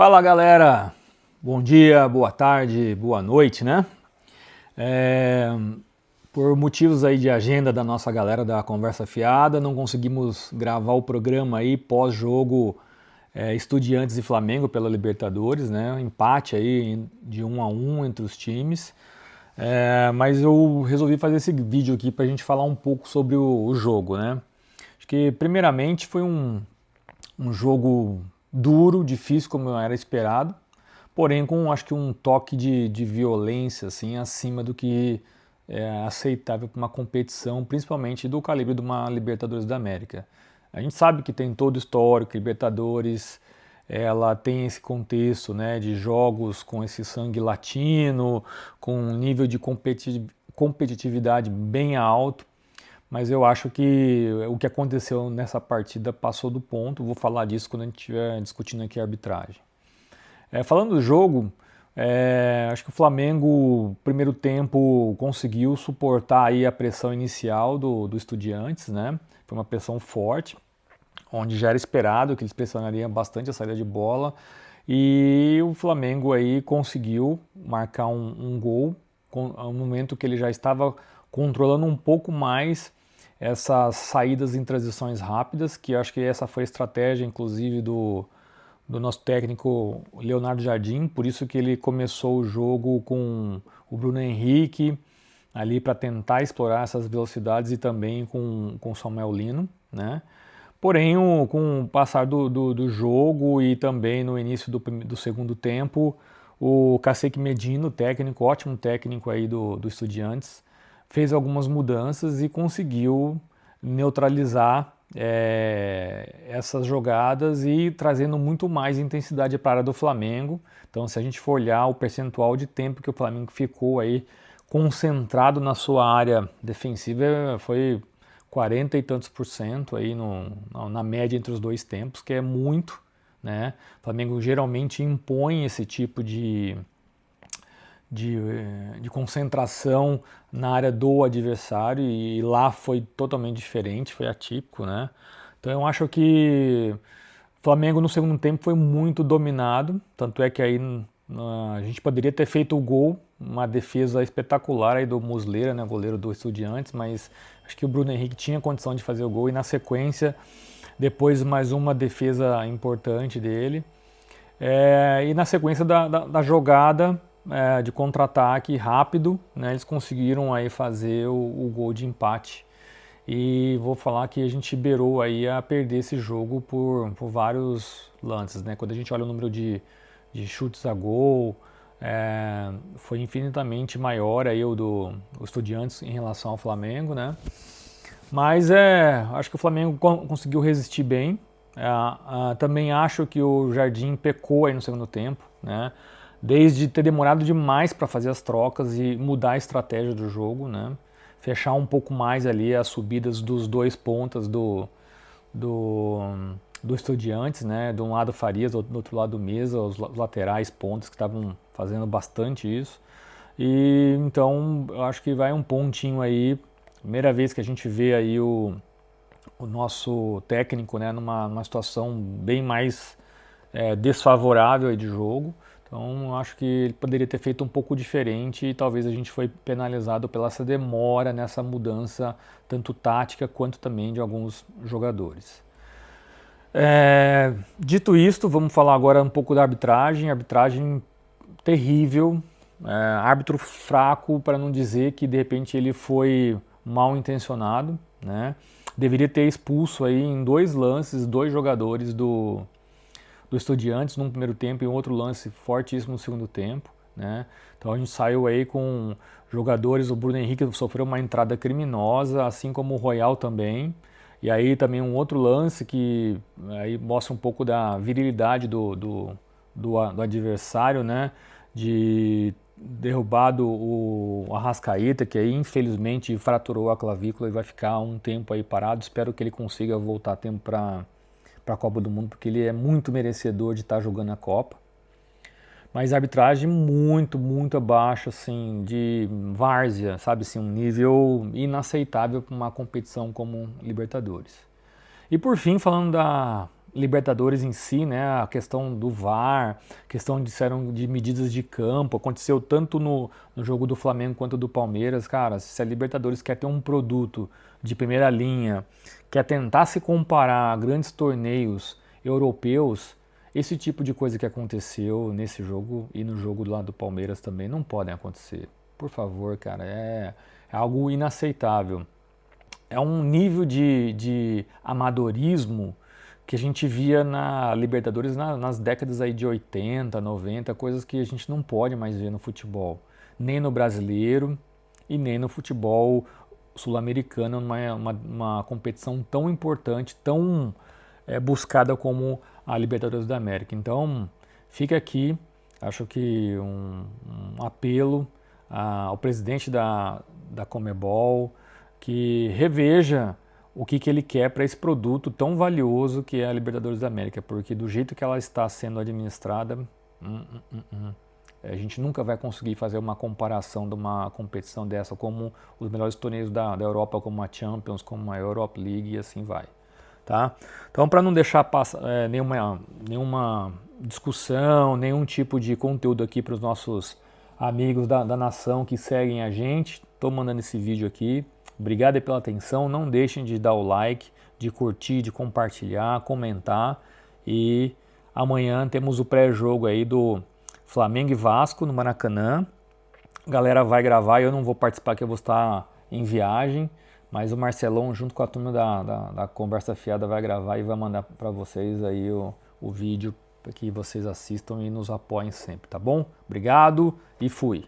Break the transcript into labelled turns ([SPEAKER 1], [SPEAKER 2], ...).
[SPEAKER 1] Fala galera, bom dia, boa tarde, boa noite, né? Por motivos aí de agenda da nossa galera da Conversa Fiada, não conseguimos gravar o programa aí pós-jogo Estudiantes e Flamengo pela Libertadores, né? Empate aí de 1-1 entre os times. Mas eu resolvi fazer esse vídeo aqui pra gente falar um pouco sobre o jogo, né? Acho que primeiramente foi um jogo duro, difícil como era esperado, porém com acho que um toque de violência assim acima do que é aceitável para uma competição, principalmente do calibre de uma Libertadores da América. A gente sabe que tem todo o histórico, Libertadores, ela tem esse contexto, né, de jogos com esse sangue latino, com um nível de competitividade bem alto, mas eu acho que o que aconteceu nessa partida passou do ponto. Vou falar disso quando a gente estiver discutindo aqui a arbitragem. Falando do jogo, acho que o Flamengo, primeiro tempo, conseguiu suportar aí a pressão inicial do Estudiantes, né? Foi uma pressão forte, onde já era esperado que eles pressionariam bastante a saída de bola. E o Flamengo aí conseguiu marcar um gol no momento que ele já estava controlando um pouco mais essas saídas em transições rápidas, que eu acho que essa foi a estratégia, inclusive, do nosso técnico Leonardo Jardim, por isso que ele começou o jogo com o Bruno Henrique ali para tentar explorar essas velocidades e também com o Samuel Lino, né? Porém, com o passar do jogo e também no início do segundo tempo, o Cacique Medina, o técnico, ótimo técnico aí do Estudiantes, fez algumas mudanças e conseguiu neutralizar essas jogadas e trazendo muito mais intensidade para a área do Flamengo. Então, se a gente for olhar o percentual de tempo que o Flamengo ficou aí concentrado na sua área defensiva, foi 40 e tantos por cento aí na média entre os dois tempos, que é muito, né? O Flamengo geralmente impõe esse tipo de concentração na área do adversário e lá foi totalmente diferente, foi atípico, né? Então eu acho que o Flamengo no segundo tempo foi muito dominado, tanto é que aí a gente poderia ter feito o gol, uma defesa espetacular aí do Muslera, né, goleiro do Estudiantes, mas acho que o Bruno Henrique tinha condição de fazer o gol e na sequência depois mais uma defesa importante dele. E na sequência da jogada de contra-ataque rápido, né, eles conseguiram aí fazer o gol de empate. E vou falar que a gente beirou aí a perder esse jogo por vários lances, né? Quando a gente olha o número de chutes a gol, foi infinitamente maior aí o Estudiantes em relação ao Flamengo, né? Mas acho que o Flamengo conseguiu resistir bem. Também acho que o Jardim pecou aí no segundo tempo, né? Desde ter demorado demais para fazer as trocas e mudar a estratégia do jogo, né? Fechar um pouco mais ali as subidas dos dois pontas do Estudiantes, né? De um lado Farias, do outro lado Mesa, os laterais pontas que estavam fazendo bastante isso. E então eu acho que vai um pontinho aí, primeira vez que a gente vê aí o nosso técnico, né, numa situação bem mais desfavorável de jogo. Então acho que ele poderia ter feito um pouco diferente e talvez a gente foi penalizado pela essa demora nessa mudança, tanto tática quanto também de alguns jogadores. Dito isto, vamos falar agora um pouco da arbitragem. Arbitragem terrível, árbitro fraco, para não dizer que de repente ele foi mal intencionado, né? Deveria ter expulso aí em dois lances, dois jogadores do Estudiantes num primeiro tempo e um outro lance fortíssimo no segundo tempo, né? Então a gente saiu aí com jogadores, o Bruno Henrique sofreu uma entrada criminosa, assim como o Royal também. E aí também um outro lance que aí mostra um pouco da virilidade do adversário, né? De derrubado o Arrascaeta, que aí infelizmente fraturou a clavícula e vai ficar um tempo aí parado. Espero que ele consiga voltar a tempo para a Copa do Mundo, porque ele é muito merecedor de estar jogando a Copa. Mas a arbitragem muito, muito abaixo, assim, de várzea, sabe, assim, um nível inaceitável para uma competição como Libertadores. E por fim, falando Libertadores em si, né, a questão do VAR, questão de medidas de campo, aconteceu tanto no jogo do Flamengo quanto do Palmeiras. Cara, se a Libertadores quer ter um produto de primeira linha, quer tentar se comparar a grandes torneios europeus, esse tipo de coisa que aconteceu nesse jogo e no jogo lá do Palmeiras também não podem acontecer. Por favor, cara, é algo inaceitável. É um nível de amadorismo que a gente via na Libertadores nas décadas aí de 80, 90, coisas que a gente não pode mais ver no futebol, nem no brasileiro e nem no futebol sul-americano, uma competição tão importante, tão buscada como a Libertadores da América. Então, fica aqui, acho que um apelo ao presidente da Conmebol, que reveja o que ele quer para esse produto tão valioso que é a Libertadores da América, porque do jeito que ela está sendo administrada, a gente nunca vai conseguir fazer uma comparação de uma competição dessa como os melhores torneios da Europa, como a Champions, como a Europa League e assim vai. Tá? Então, para não deixar passar nenhuma discussão, nenhum tipo de conteúdo aqui para os nossos amigos da nação que seguem a gente, estou mandando esse vídeo aqui. Obrigado aí pela atenção, não deixem de dar o like, de curtir, de compartilhar, comentar. E amanhã temos o pré-jogo aí do Flamengo e Vasco no Maracanã. A galera vai gravar, eu não vou participar que eu vou estar em viagem, mas o Marcelão junto com a turma da Conversa Fiada vai gravar e vai mandar para vocês aí o vídeo para que vocês assistam e nos apoiem sempre, tá bom? Obrigado e fui!